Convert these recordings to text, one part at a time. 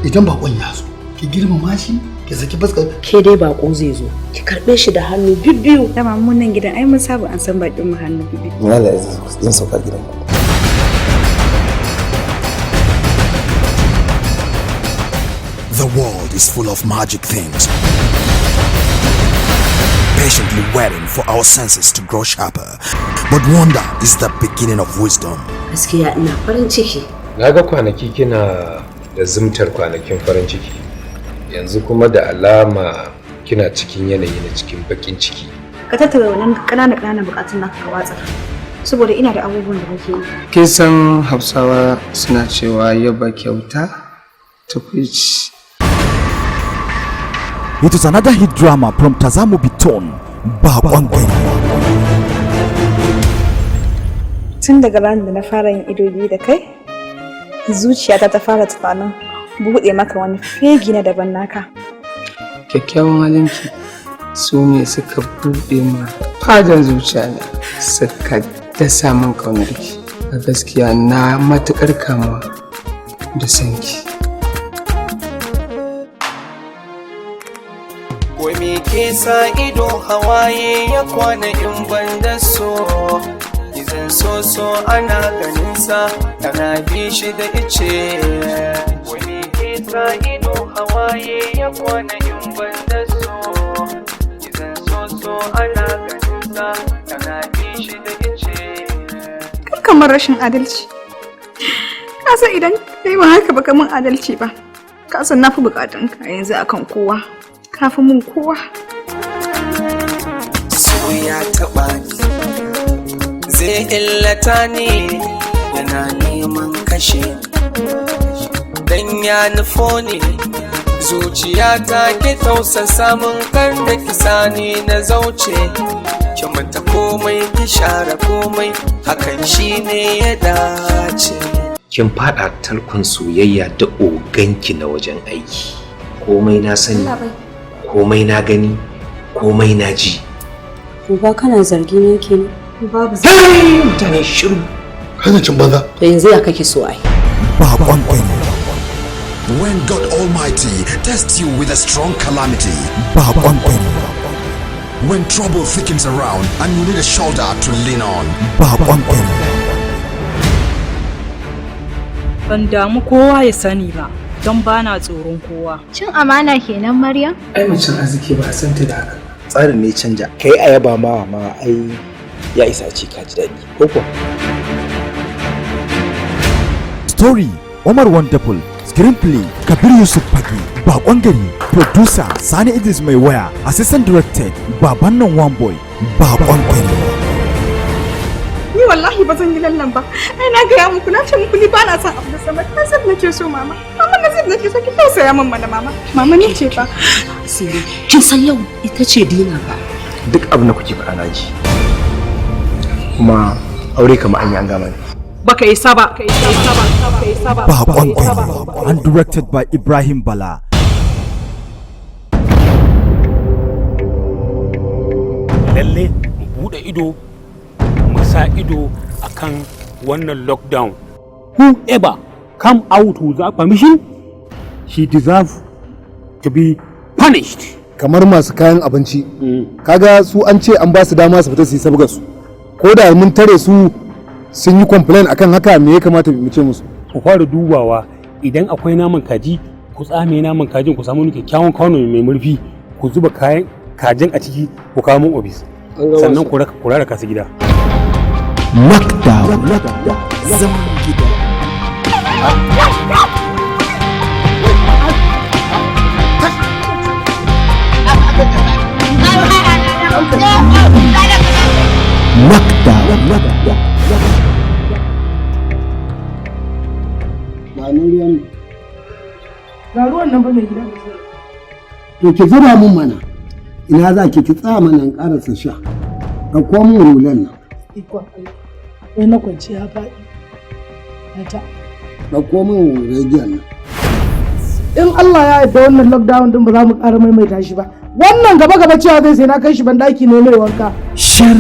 idan bakon ya zo ki girmama shi ki saki fuskar. Ke dai bako zai zo ki karbe shi da hannu bibbiyu. Dama mun nan gidan ai mun saba an san bakin mu hannu bibbiyu. Wallahi zan sauka gidan ku. The world is full of magic things, patiently waiting for our senses to grow sharper. But wonder is the beginning of wisdom. Gaskiya ina farin ciki. Na ga kwanaki kina da zumtar kwanakin farin ciki. Yanzu kuma da alama kina cikin yanayi na cikin bakin ciki. Ka tattara wannan ƙananan bukatun naka ka watsa. Saboda ina da abubuwan da nake yi. Kin san Hausawa suna cewa yaba kyauta tukwici. It is another hit drama from Tazamo Biton, Bakon Gari. Tun daga ranar da na fara yin ido biyu da kai, zuciyata ta fara tunanin buɗe maka wani fegi na daban naka. Kyakkyawan halinki su ne suka buɗe ma fadan zuciya na suka dasa min ƙaunarki. A gaskiya na matuƙar kamuwa da sanki. Wai me ke sa ido hawaye ya kwana in ban da so, izan so ana ganin sa ana bi shi da ice. Wai me ke sa ido hawaye ya kwana in ban da so, izan so ana ganin sa ana bi shi da ice. Kan kamar rashin adalci. Ka san idan kai ba haka ba kaman adalci ba. Ka san nafi bukatun ka yanzu akan kowa. Kafin mun kowa. So ya taɓa ni, zai illata ni, yana neman kashe. Dan ya nufo ni, zuciya ta ke tausasa min kar da kisa ni na zauce. Ki manta komai ki share komai, hakan shine ya dace. Kin fada tarkon soyayya da oganki na wajen aiki. Komai na sani. Komai na gani, komai na ji. Uba kana zargi ne kenan? Babu zai mutane shiru. Kana cin banza. To yanzu ya kake so ai? Bakon Gari. When God Almighty tests you with a strong calamity. Bakon Gari. When trouble thickens around and you need a shoulder to lean on. Bakon Gari. Ban damu kowa ya sani ba. Don bana tsoron kowa. Cin amana kenan Maryam? Ai mucin arziki ba a san ta da haka. Tsarin ne canja. Kai ayaba ma ai ya isa ce ka ji daɗi. Ko kuwa? Story Omar Wonderful. Screenplay Kabir Yusuf Fage. Bakon Gari. Producer Sani Idris Mai Waya. Assistant Director Babannan One Boy. Bakon Gari. Ni wallahi ba zan yi lallan ba. Ai na ga muku na ce muku ni ba na son abu da sama. Na san nake so mama. Mama na san nake so ki tausaya min mana mama. Mama ni ce fa. Sirri, kin san yau ita ce dina ba. Duk abin da kuke faɗa na ji. Kuma aure kamar an yi an gama ne. Baka isa ba. Bakon Gari. And directed by Ibrahim Bala. Lalle mu bude ido sa ido akan wannan lockdown. Whoever come out without permission, she deserves to be punished. Kamar masu kayan abinci. Kaga su an ce an ba su dama su fita su yi sabgar su. Ko da mun tare su sun yi complain akan haka me ya kamata mu ce musu? Ku fara dubawa idan akwai naman kaji, ku tsame naman kajin ku samu kyakkyawan kwano mai murfi, ku zuba kayan kajin a ciki ku kawo mun office. Sannan ku raka su gida. Lockdown. Zaman gida. Lockdown. Ga ruwan nan ba mai gida. To ki zuba mun mana. Ina za ki tsaya mana in karasa sha. Ɗauko mun rulan nan. Ikon Allah. Wai na kwanci ya faɗi. Ta. Ɗauko min rediyon nan. In Allah ya yarda wannan lockdown din ba za mu ƙara maimaita shi ba. Wannan gaba cewa zai sai na kai shi bandaki ne mai wanka. Shar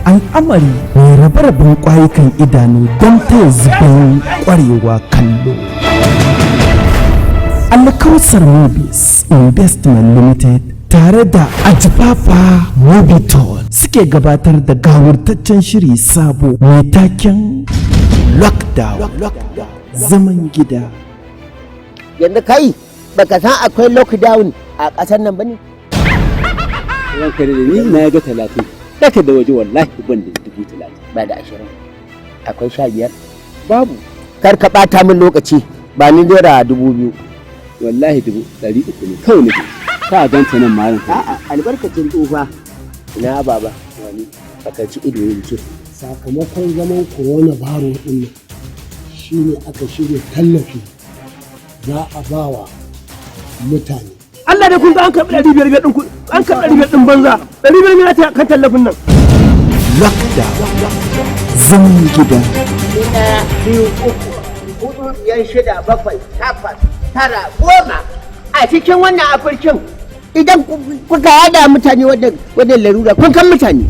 al'amari mai rabe-raben ƙwayukan idanu don taya zubin ƙwarewa kallo. Alkausar Movies Investment Limited tare da Ajifafa Mobitol suke gabatar da gawurtaccen shiri sabo mai taken Lockdown, zaman gida. Yanzu kai baka san akwai lockdown a ƙasar nan bane? Ranka da ni na ga 30 daka da waje wallahi ban da 30 ba da 20 akwai 15 babu. Kar ka bata min lokaci ba ni naira 2000 wallahi 300 ne kawai nake ka ganta nan malam. A'a albarkacin tsufa ina baba wani baka ci ido yin ce sakamakon zaman corona virus din nan shine aka shirya tallafi za a bawa mutane. Allah da kun ga an karɓi 500 ɗin an karɓi 500 ɗin banza 500 ne ta kan tallafin nan. Lockdown, zaman gida. 1 2 3 4 5 6 7 8 9 10 a cikin wannan afirkin idan kuka hada mutane wadda larura kun kan mutane.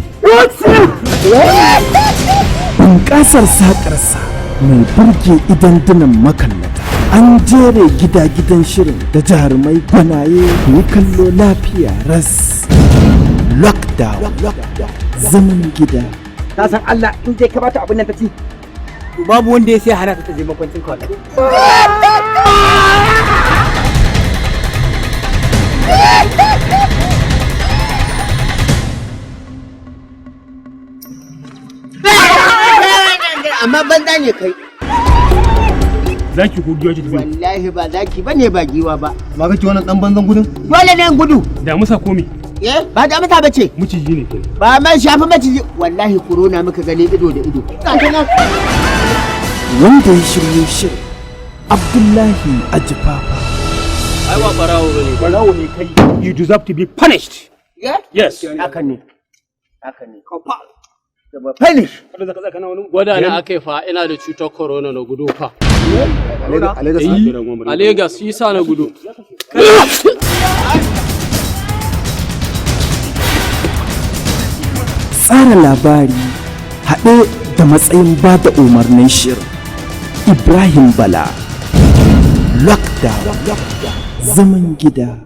Bunƙasar saƙarsa mai burge idan dinan makallata. An jere gida-gidan shirin da jarumai gwanaye yi kallo lafiya ras. Lockdown, zaman gida. Ka san Allah in dai ka bata abin nan ta ci babu wanda ya sai hana ta je makwancin ka wallahi. Amma banza ne kai. Zaki ko giwa ce tafi? Wallahi ba zaki bane ba giwa ba. Ma kake wannan dan banzan gudun? Dole ne gudu. Da musa komi. Ba da mata bace. Miciji ne ke. Ba mai shafi maciji wallahi corona muka gani ido da ido. Wanda ya shirye shirin Abdullahi Ajifafa. Ai ba barawo bane. Barawo ne kai. You deserve to be punished. Yes. Haka ne. Haka ne. Finish. Gwada ne aka yi fa ina da cutar corona na gudu fa. A Legas shi sa na gudu. Tsara labari haɗe da matsayin ba da umarnin shirin Ibrahim Bala. Lockdown, zaman gida.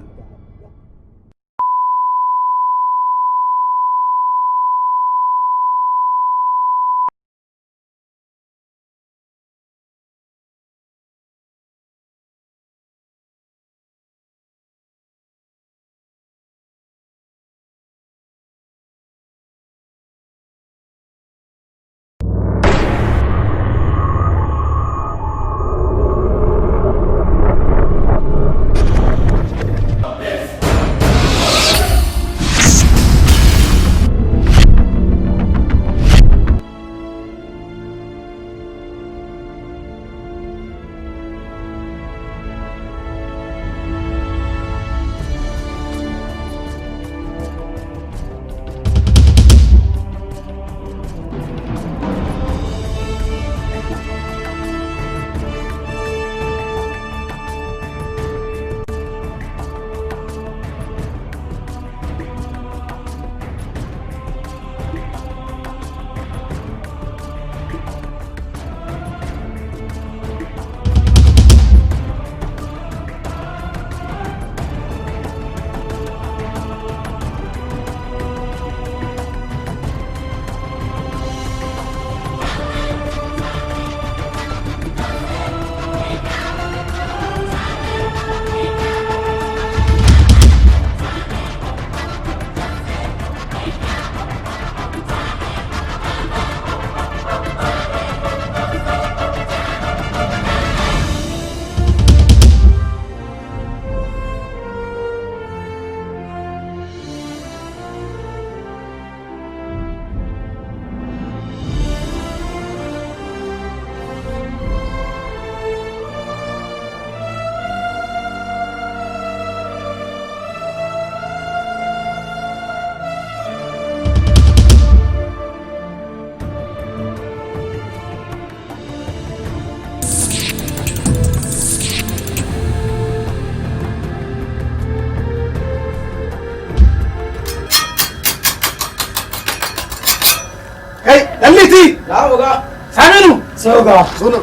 Liti! Na buga. Saminu! Sai ga. Sunan.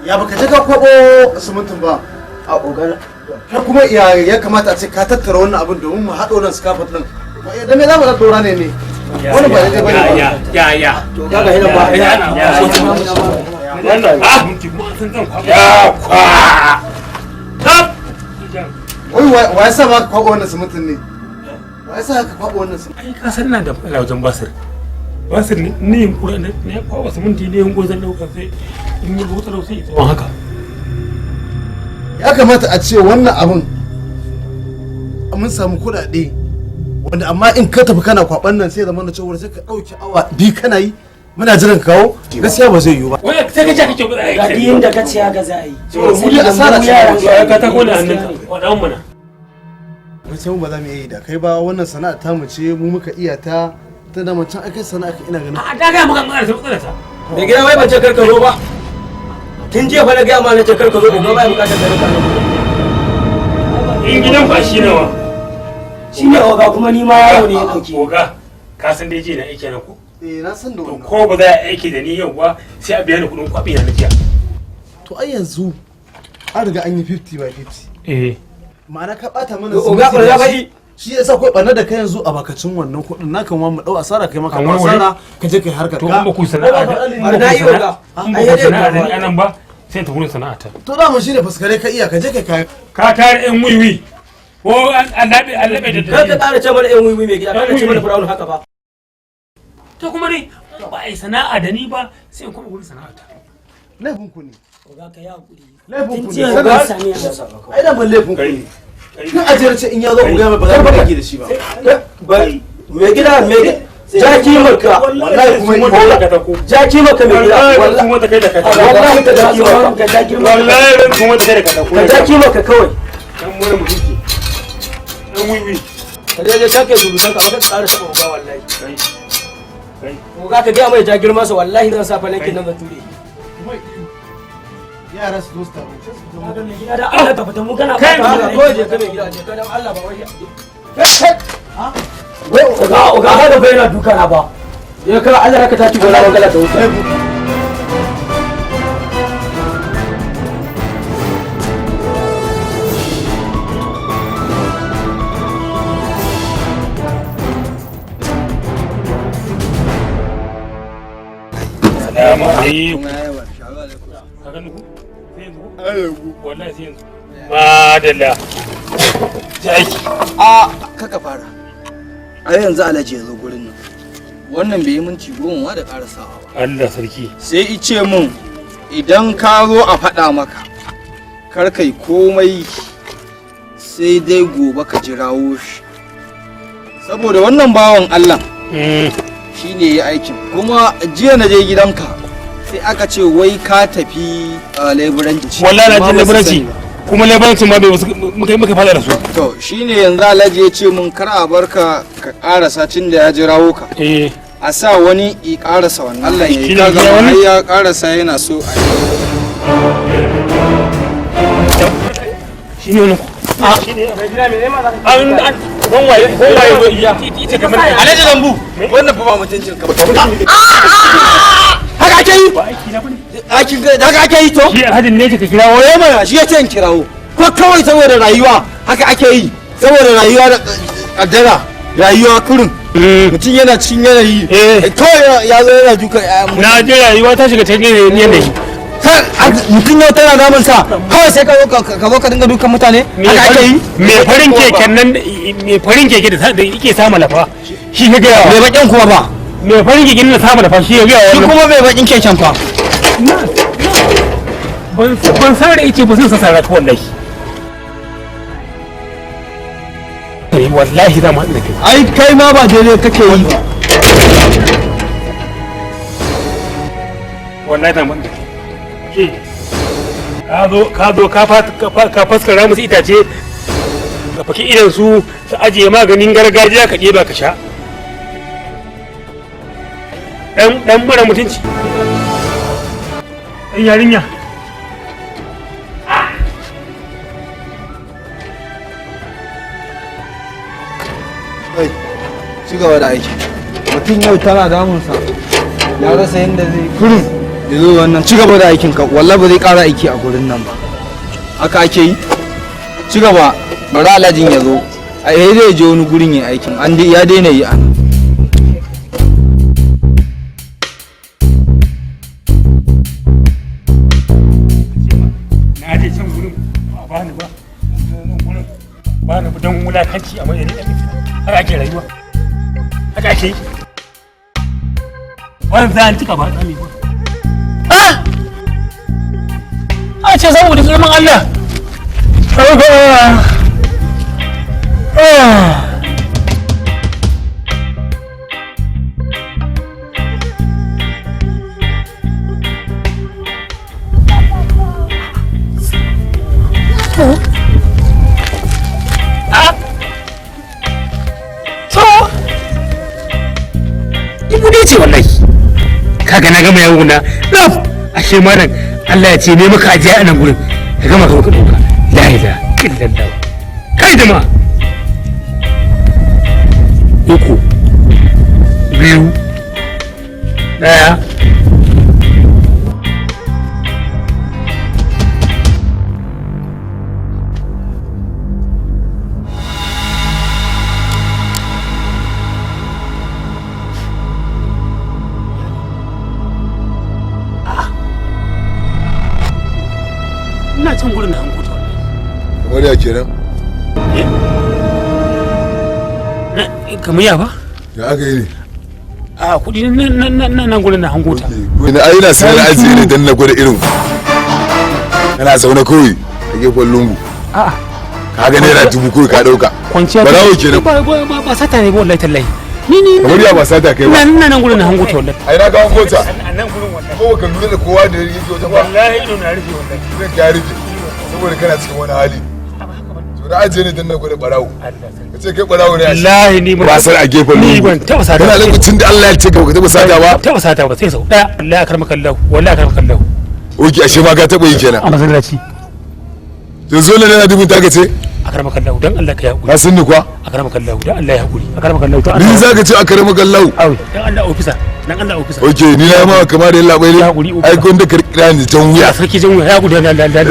Ya baka je ka kwabo simintin ba. a ogana kai kuma ya kamata a ce ka tattara wannan abin domin mu haɗa wannan scaffold din da me za mu tattara ne wannan ba daidai bane ya to kaga hina ba wannan ya kwa wai wa yasa ba ka kwaɓa wannan simintin ne wa yasa ka kwaɓa wannan simintin ai ka san na da wajen basir ne yin kura ne ya kwaɓa siminti ne yin gozan ɗauka sai in yi bautar sai ya tsawon haka ya kamata a ce wannan abin mun samu kuɗaɗe wanda amma in ka tafi kana kwaɓan nan sai zama na cewa sai ka ɗauki awa 2 kana yi muna jiran kawo gaskiya ba zai yiwu ba wai sai ka ce kake kuɗa ga diyin da ka ciya ga za a yi mu dai asara ce ka ta kone hannunka wadan mu na sai mu ba za mu yi da kai ba wannan sana'a ta mu ce mu muka iya ta da mun can akai sana'a ina ganin a da ga muka magana ta matsala ta da gida wai ban ce karka zo ba tun jiya fa na ga ma na ce karka zo da ba bukatar da rika in gidan ba shi nawa shi ne oga kuma ni ma yaro ne ya dauke oga ka san dai je na aiki na ko na san da wannan ko ba za a aiki da ni yau ba sai a biya ni kudin kwabi na jiya to ai yanzu an riga an yi 50 by 50 ma'ana ka bata mana oga ba ya faɗi shi yasa kai banna da kai yanzu a bakacin wannan kudin naka ma mu dau asara kai maka asara ka je kai harkar ka to ba ku sana'a na yi oga ai ya sana'a da ni anan ba sai ta wurin sana'a ta to da mu shine faskare ka iya ka je kai ka tare yan wiwi ko allabe da ka ƙara ce mana yan wiwi mai gida ka ce mana firawun haka ba to kuma ne ba a yi sana'a da ni ba sai kuma wurin sana'a ta laifin ku ne oga ka yi hakuri laifin ku ne ne ba sami amsa ai da ban laifin ku ne kin ajiyar ce in ya zo ku ga ba za ku kake da shi ba mai gida jaki maka wallahi kuma jaki maka mai gida wallahi kuma ta kai da kata wallahi ka jaki maka wallahi kuma ta kai da kata ka jaki maka kawai dan mu mutunci dan wiwi ka je kake dubutan ka baka ƙara saba uga wallahi kai uga ka ga mai ja girma sa wallahi zan sa falankin nan bature yara su zo su taro gida da Allah ka fita mu kana kai ko je ka mai gida je ka dan Allah ba wai wai oga haka bai na duka na ba ya ka Allah ka tashi gona magana da wuta Salamu alaikum. Ka gani ku? Sai yanzu? Wallahi sai yanzu. Madalla. Jaki. Kaka fara. A yanzu Alhaji ya zo gurin nan. Wannan bai yi minti 10 ma da karasawa ba. Allah sarki. Sai ice min idan ka zo a faɗa maka kar kai komai sai dai gobe ka jirawo shi. Saboda wannan bawan Allah shi ne ya aikin. Kuma jiya na je gidanka sai aka ce wai ka tafi leburanci. Wallahi na je leburanci. Kuma leburanci ma muka fada da su. To shine yanzu Alhaji ya ce mun kar a barka ka karasa tun da ya jirawo ka. A sa wani i karasa wannan. Allah ya yi kaga har ya karasa yana so a yi. Shine wannan. shine mai gida me nema zaka an ban waye ita kamar Alhaji Lambu wannan fa ba mutuncin ka ba. haka ake yi haka ake yi to shi Alhaji ne ka kirawo waye mana shi yace in kirawo ko kawai saboda rayuwa haka ake yi saboda rayuwa da kaddara rayuwa kurin mutum yana cikin yanayi kawai ya zo yana duka na je rayuwa ta shiga cikin yanayi mutum yau tana namun sa kawai sai ka zo ka dinga dukan mutane haka ake yi me farin keken nan me farin keke da yake samu lafa shi ne ga me bakin kuma ba me farin keken na samu lafa shi ya ga shi kuma me bakin keken fa ban san da yake ba sun sa sarrafa wallahi wallahi za mu haɗu da kai ai kai ma ba daidai kake yi ba wallahi za mu haɗu da kai ka faskara musu itace ka faki idan su ajiye maganin gargajiya ka ɗeba ka sha ɗan mara mutunci ɗan yarinya ci gaba da aiki mutum yau tana damunsa ya rasa yadda zai kurin ya zo wannan ci gaba da aikin ka wallahi ba zai ƙara aiki a gurin nan ba haka ake yi ci gaba bari alhajin ya zo a zai je wani gurin yin aikin an dai ya daina yi an na je can gurin ba ni ba gurin ba ni don wulakanci a mai haka ake rayuwa haka ake yi wani za a cika ba tsami ba a ce saboda girman Allah ce wallahi kaga na gama yawo na ashe malam Allah ya ce ne maka ajiya a nan gurin ka gama ka dauka la ilaha illallah kai da ma uku biyu daya ina can gurin da hanko ta wallahi. Wani kenan? Kamar ya ba? Ya aka yi ne? A kudi nan gurin da hanko ta. Wani ai na sanar ajiye ne dan na gwada irin. Kana zaune kawai a gefen lungu. A'a. Ka ga naira 1000 kawai ka dauka. Kwanciya. Barawo kenan. Ba sata ne wallahi tallahi. Ni kamar ya ba sata kai ba. Nan gurin da hanko ta wallahi. Ai na ga hanko ta. Nan gurin wallahi. Ko ka lura da kowa da yake wajen ba. Wallahi ido na rufe wallahi. Zan ka rufe. Saboda kana cikin wani hali. To da ajiye ne dan na gwada barawo. Ka ce kai barawo ne. Wallahi ni ba san a gefen lungu. Ni ban taba sata. Kana lokacin da Allah ya ce ka taba sata ba. Taba sata ba sai sau daya. Wallahi akarmaka Allah. Wallahi akarmaka Allah. Oke ashe ma ka taba yi kenan. A masallaci. To zo ne na dubin taka ce? Akarmaka Allah dan Allah ka hakuri. Ka san ni kuwa? Akarmaka Allah dan Allah ya hakuri. Akarmaka Allah dan ni zaka ce akarmaka Allah. Dan Allah ofisa. Dan Allah ofisa. Oke ni na ma kamar da yalla bai ne. Ai gonda ka kira ni can wuya. Sarki jan wuya ya gudu dan Allah dan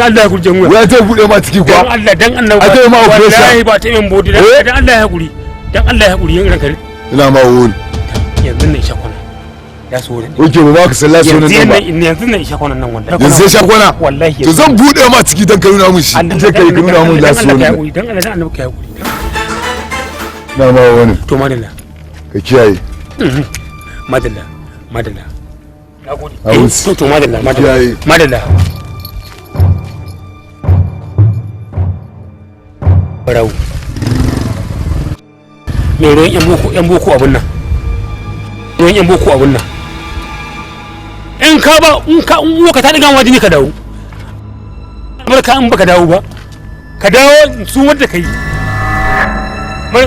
Allah ya gudu jan wuya. Wuya ta bude ma ciki kuwa. Dan Allah a kai ma ofisa. Wallahi ba ta yin bodi dan Allah ya hakuri. Dan Allah ya hakuri yin ranka. Ina ma wuri. Yanzu ne shakwana. Ya so ne. Oke ba ka sallah sunan nan ba. Yanzu ne shakwana nan wallahi. Yanzu sai shakwana. Wallahi. To zan bude ma ciki dan ka nuna mun shi. Je kai ka nuna mun da so ne. Dan Allah dan annabi ka hakuri. Na ma wani. To madalla. Ka kiyaye. Madalla. Madalla. Nagode. To madalla Kiyaye. Madalla. Barau. Me ruwan yan boko abun nan. Ruwan yan boko abun nan. In ka ta diga waje ne ka dawo. Barka in baka dawo ba. Ka dawo su wanda kai.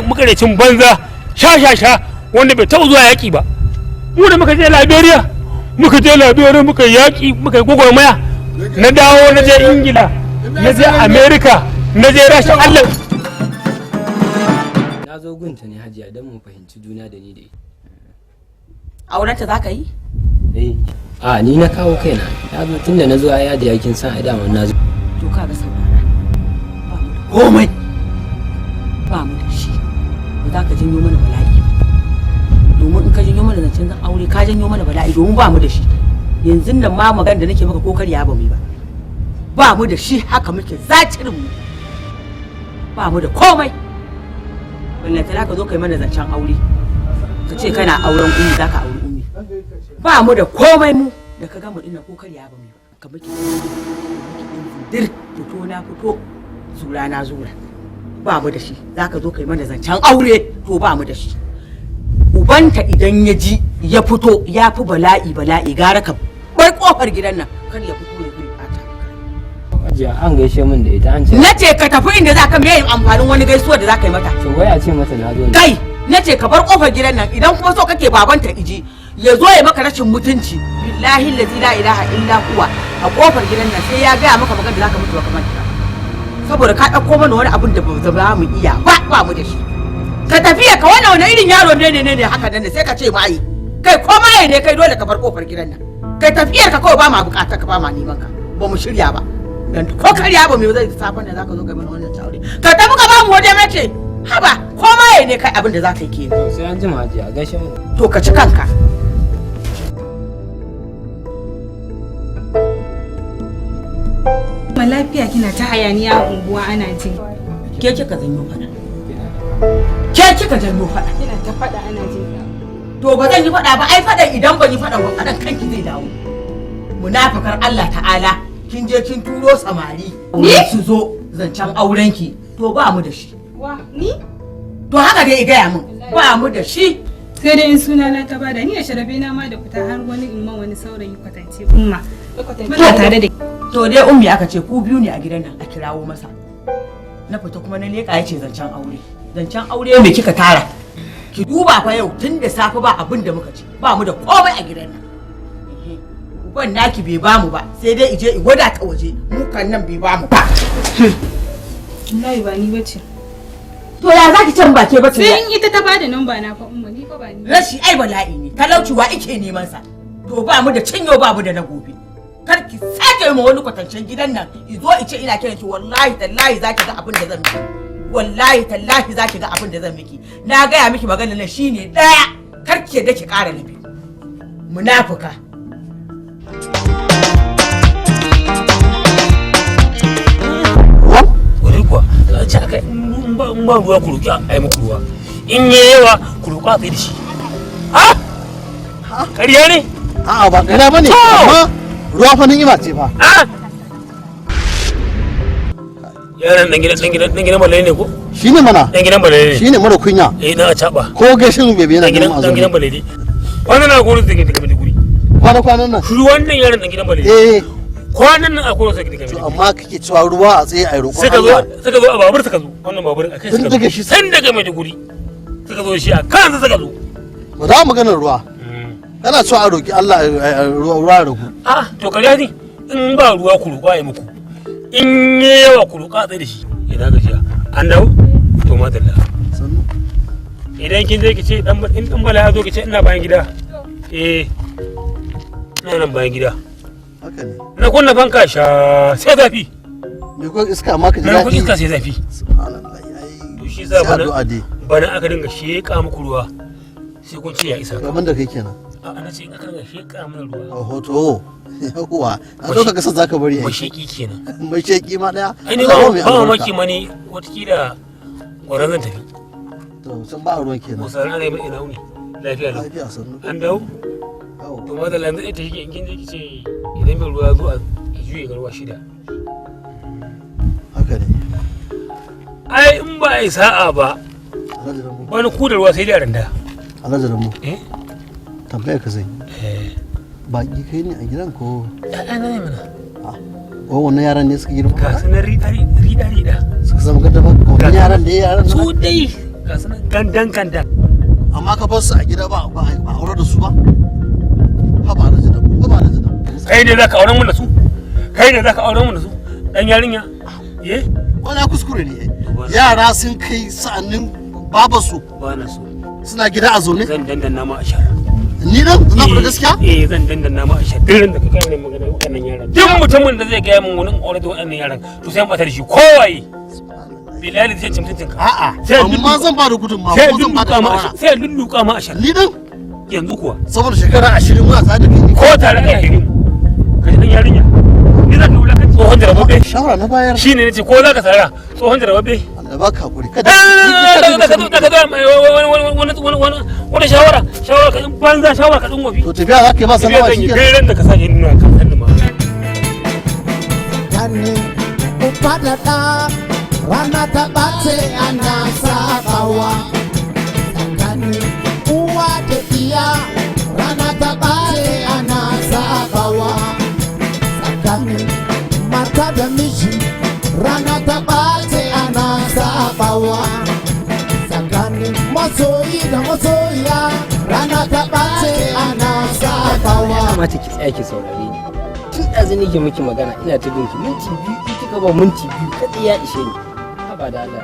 Makarecin banza sha wanda bai taɓa zuwa yaƙi ba. Mu da muka je Liberia muka yaƙi muka yi gwagwarmaya na dawo na je Ingila na je America na je rashin Allah. Na zo gunta ne Hajiya don mu fahimci juna da ni da ita. Aurenta za ka yi? A ni na kawo kaina. Na zo tunda na zo a yada yakin san a dama na zo. To ka ga saurara. Komai. Ba mu da shi. Ba za ka janyo mana bala'i. Domin in ka janyo mana zancen aure ka janyo mana bala'i domin ba mu da shi. Yanzu nan ma magana da nake maka ko karya ba mu ba. Ba mu da shi haka muke zacirin mu. Ba mu da komai. Wallahi tala ka zo kai mana zancen aure. Ka ce kana auren ummi za ka auri ummi. Ba mu da komai mu da ka gama dinnan ko karya ba mu ba. Ka muke dir fito na fito zura na zura. Ba mu da shi za ka zo kai mana zancen aure to ba mu da shi. Ubanta idan ya ji ya fito ya fi bala'i gara ka bar kofar gidan nan kar ya fito ya bata. Hajiya an gaishe min da ita an ce. Nace ka tafi inda zaka me amfanin wani gaisuwa da zaka yi mata. To wai a ce mata na zo ne. Kai nace ka bar kofar gidan nan idan kuma so kake babanta iji ya zo ya maka rashin mutunci billahi la ilaha illa huwa a kofar gidan nan sai ya gaya maka magana da zaka mutu ba kamar ta. Saboda ka dauko mana wani abin da ba mu iya ba mu da shi. Ka tafiya ka wani irin yaro ne haka nan sai ka ce mai kai ko ne kai dole ka bar kofar gidan nan kai tafiyar ka kawai ba ma bukata ka ba ma neman ka ba mu shirya ba dan ko kariya ba me zai safan da zaka zo ga mana wannan taure ka tafi ka ba mu waje mace haba ko ma ne kai abin da zaka yi kenan sai an jima hajiya gaishe mu to ka ci kanka ma lafiya kina ta hayaniya a unguwa ana jin ke kika janyo fada ke kika janyo fada kina ta fada ana jin to ba zan yi fada ba ai fadan idan ban yi fada ba fadan kanki zai dawo munafikar Allah ta'ala kin je kin turo samari ni su zo zancen aurenki to ba mu da shi wa ni to haka dai gaya min ba mu da shi sai dai in suna na ta bada ni a sharabe na ma da fita har wani imman wani saurayi kwatance umma muna tare da to dai ummi aka ce ku biyu ne a gidan nan a kirawo masa na fita kuma na leka yace zancen aure me kika tara ki duba fa yau tun da safe ba abin da muka ci ba mu da komai a gidan nan uban naki bai bamu ba sai dai ije i gwada ta waje mu kan nan bai bamu ba wallahi ba ni bace to ya zaki can ba ke bace sai in ita ta bada namba na fa umma ni fa ba ni rashi ai bala'i ne talauci wa ike neman sa to ba mu da cinyo ba mu da na gobe kar ki sake mu wani kwatancen gidan nan izo ice ina kiran ki wallahi tallahi zaki ga abin da zan miki wallahi tallahi zaki ga abin da zan miki na gaya miki maganar nan shine daya kar ki da ki kara nabi munafika wani kuwa za ci aka in ba ruwa ku roƙi a yi muku ruwa in yi yawa ku roƙa tsaye da shi ha ƙarya ne a'a ba ƙarya ba ne amma ruwa fa ni'ima ce fa yaran dan gidan balai ne ko shine mana dan gidan balai ne shine mara kunya na a caba ko gaishe mu bebe yana gidan dan gidan balai ne wannan na gurin da gidan guri kwanan nan shi wannan yaran dan gidan balai kwanan nan a gurin sa gidan to amma kake cewa ruwa a tsaye a roƙon suka zo a babur suka zo wannan babur a kai suka zo san daga Maiduguri suka zo shi a kansa suka zo ba za mu ganin ruwa kana cewa a roƙi Allah ruwa roƙo to kariya ne in ba ruwa ku roƙa yi muku in yi yawa ku roƙa tsaye da shi ina gajiya an dawo to madalla idan kin je ki ce in dan bala ya zo ki ce ina bayan gida ina nan bayan gida haka ne na kunna fanka sha sai zafi me ko iska amma ka ji daɗi iska sai zafi subhanallahi to shi sa bana aka dinga sheka muku ruwa sai kun ce ya isa gaban da kai kenan ana ce aka dinga sheka mana ruwa hoto yawa a zo ka kasa zaka bari ai sheki kenan mai sheki ma daya ai ne ba maki mani watakila gwaran zan tafi to sun ba ruwan kenan musara ne mai ina wuni lafiya sannu an dawo to ma da lanzu ita shi in kin je kice idan mai ruwa zo a juye ga ruwa 6 haka ne ai in ba ai sa'a ba wani kudar ruwa sai dai a randa alhaji ramu tambaya ka zai baki kai ne a gidan ko ana ne mana wannan yaran ne suka girma ga sunan rida suka zama gada ba wannan yaran da yaran su dai ga sunan gandan amma ka bar su a gida ba aure da su ba ba da jida kai ne zaka auren mun da su dan yarinya wala kuskure ne yara sun kai sa'annin babasu ba na so suna gida a zaune zan dandana ma a shara ni nan na fara gaskiya zan dandana ma a shara dirin da ka kai ne magana wannan yaran duk mutumin da zai ga mun wani aure da wannan yaran to sai an bata da shi kowaye bilal zai cin mutuncin ka a'a amma zan ba da gudunmawa ko zan ba da shawara sai lulluka ma a shara ni din yanzu kuwa saboda shekara 20 muna tsada kai ko tare kai kai kai dan yarinya ni zan dole ka tsohon da rabbe shawara na bayar shine nace ko zaka tsara tsohon da rabbe Allah baka hakuri kada wani shawara ka banza shawara ka din wafi to tafiya zaka yi ba sanawa shi kai ran da ka sake nuna kan sanni ma kanne upada ta rana ta bace ana sakawa kanne uwa da iya rana ta bace ana sakawa kanne mata da miji rana ta bace ana sakawa tsakanin masoyi da masoyiya rana ta bace ana sakawa kamata ki tsaya ki saurare ni tun ɗazu nake miki magana ina ta binki minti biyu kika ba minti biyu kaɗai ya ishe ni haba da Allah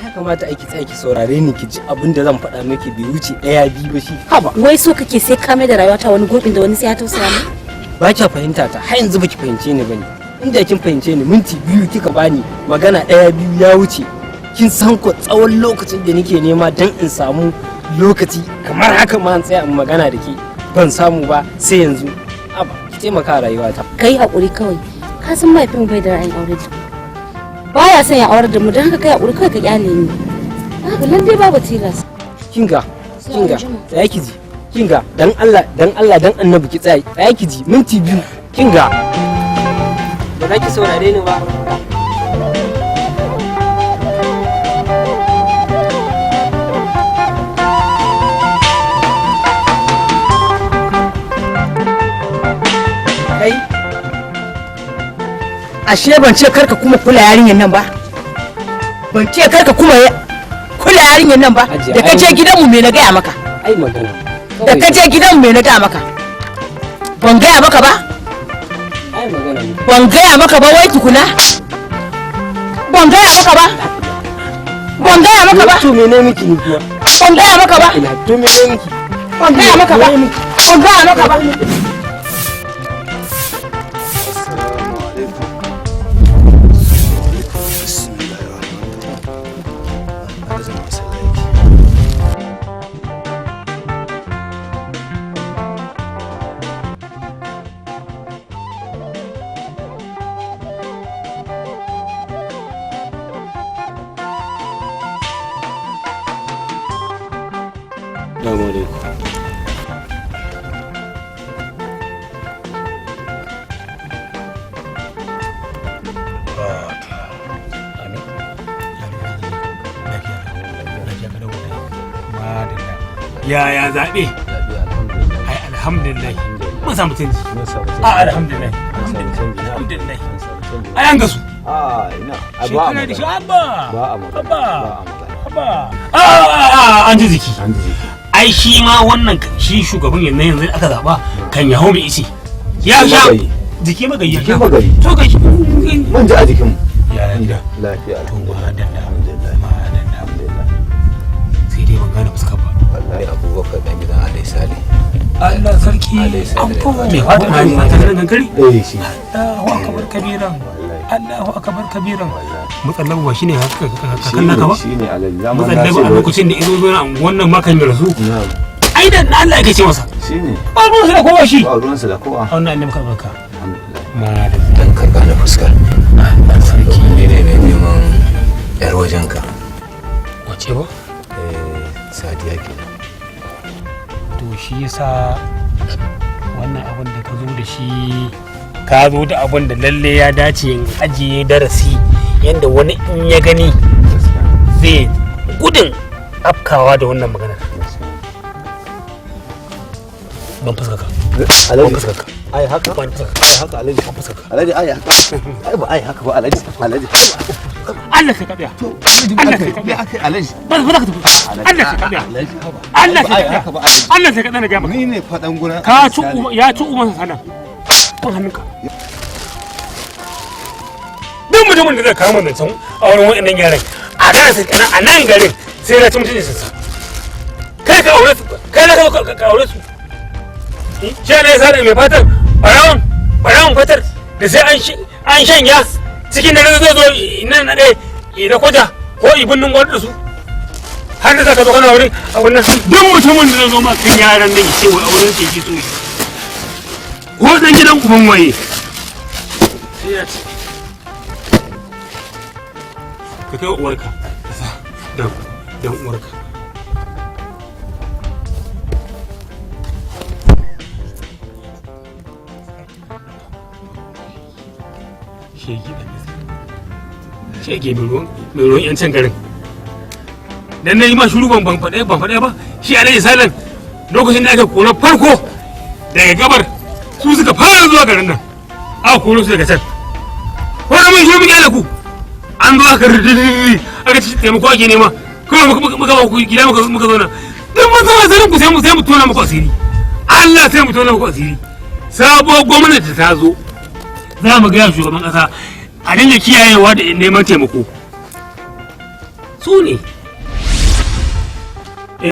ya kamata aiki tsaya ki saurare ni ki ji abin da zan faɗa miki bai wuce 1 2 ba shi haba wai so kake sai ka mai da rayuwata wani gurbin da wani sai ya tausaya min ba kya fahimta ta har yanzu baki fahimce ni bane. Inda kin fahimce ni minti 2 kika bani magana 1-2 ya wuce. Kin san ko tsawon lokacin da nake nema dan in samu lokaci kamar haka ma an tsaya in magana da ke ban samu ba sai yanzu. Aba ki taimaka rayuwata. Kai hakuri kawai. Ka san mahaifin bai da ra'ayin aure da baya son ya aure da mu don haka kai hakuri kawai ka kyale ni. Babu lalle babu tilas. Kinga tsaya ki ji. Kinga dan Allah dan annabi ki tsaya ki ji minti 2. Kinga ba za ki saurare ni ba. Kai ashe ban ce karka kuma kula yarinyar nan ba. Ban ce karka kuma kula yarinyar nan ba. Da kaje gidanmu me na gaya maka? Ai magana. Da kaje gidanmu me na gaya maka? Ban gaya maka ba? Ai magana. Ban gaya maka ba wai tukuna? Ban gaya maka ba? Ban gaya maka ba? To me ne miki ni kuwa? Ban gaya maka ba? To me ne miki? Ban gaya maka ba? Ban gaya maka ba? Yaya zaɓe? Ai alhamdulillah mun samu canji. Alhamdulillah. Alhamdulillah. Ai an gasu. Ina. Shekara da shi an ji jiki. Ai shi ma wannan shi shugaban yanzu aka zaɓa kan ya hau mai isi. Ya sha jiki magayi. Jiki magayi. To kai mun ji a jikinmu. Ya lafiya. Alhamdulillah. Sai dai ban gane fuskar ba. Wallahi Abubakar dan gidan Alai Sale. Allah sarki an kowa mai fata na yi fata nan gankari? Shi. Allahu akbar kabiran. Allahu akbar kabiran. Mutsallabu ba shine kakan naka ba? Shine Alai. Mutsallabu a lokacin da izo zuwa wannan makan ya rasu. Ai da Allah ya ce masa. Shine. Ba ruwansa da kowa shi. Ba ruwansa da kowa. Wannan annabi karbarka. Alhamdulillah. Dan karba na fuska. Sarki ne mai neman yar wajenka. Wace ba? Sadiya kenan. To shi yasa wannan abin da ka zo da shi ka zo da abin da lalle ya dace in ajiye darasi yadda wani in ya gani zai gudun afkawa da wannan maganar. Ban fuskaka. Ban fuskaka. Ai haka? Ban fuskaka. Ai haka Alhaji. Ban fuskaka. Alhaji ai haka. Ai ba ai haka ba Alhaji. Alhaji. Allah ka kabiya. Allah ka kabiya. Alhaji. Ba za ka tafi. Allah ka kabiya. Allah ka kabiya. Allah ka kabiya na ga maka. Ni ne fadan gurin. Ka ci ya ci umman sana. Kun hannunka. Duk mutumin da zai kawo mun can a wurin wa'annan yaran a nan garin sai na ci mutunci sa. Kai ka aure su. Kai na ka aure su. Shi ne sai mai fatar barawon fatar da sai an shanya cikin dare zai zo nan na ɗaya ina kwata ko ibinin gwada da su har da zaka zo kana wurin a wannan duk mutumin da zai zo ma kan yaran nan ya ce wai auren ke so yi ko dan gidan uban waye ka kai uwarka dan uwarka shege mai ruwan yancin garin dan na yi ma shuru ban faɗe ba shi Alhaji Salan lokacin da aka kona farko daga gabar su suka fara zuwa garin nan aka koro su daga can wani mun shi muke da ku an zo aka ridididi aka ci taimako ake nema kuma muka ba ku gida muka zo nan duk mun san asalin ku sai mu tona muku asiri Allah sai mu tona muku asiri sabuwar gwamnati ta zo za mu gaya shugaban ƙasa a dinga kiyayewa da neman taimako su ne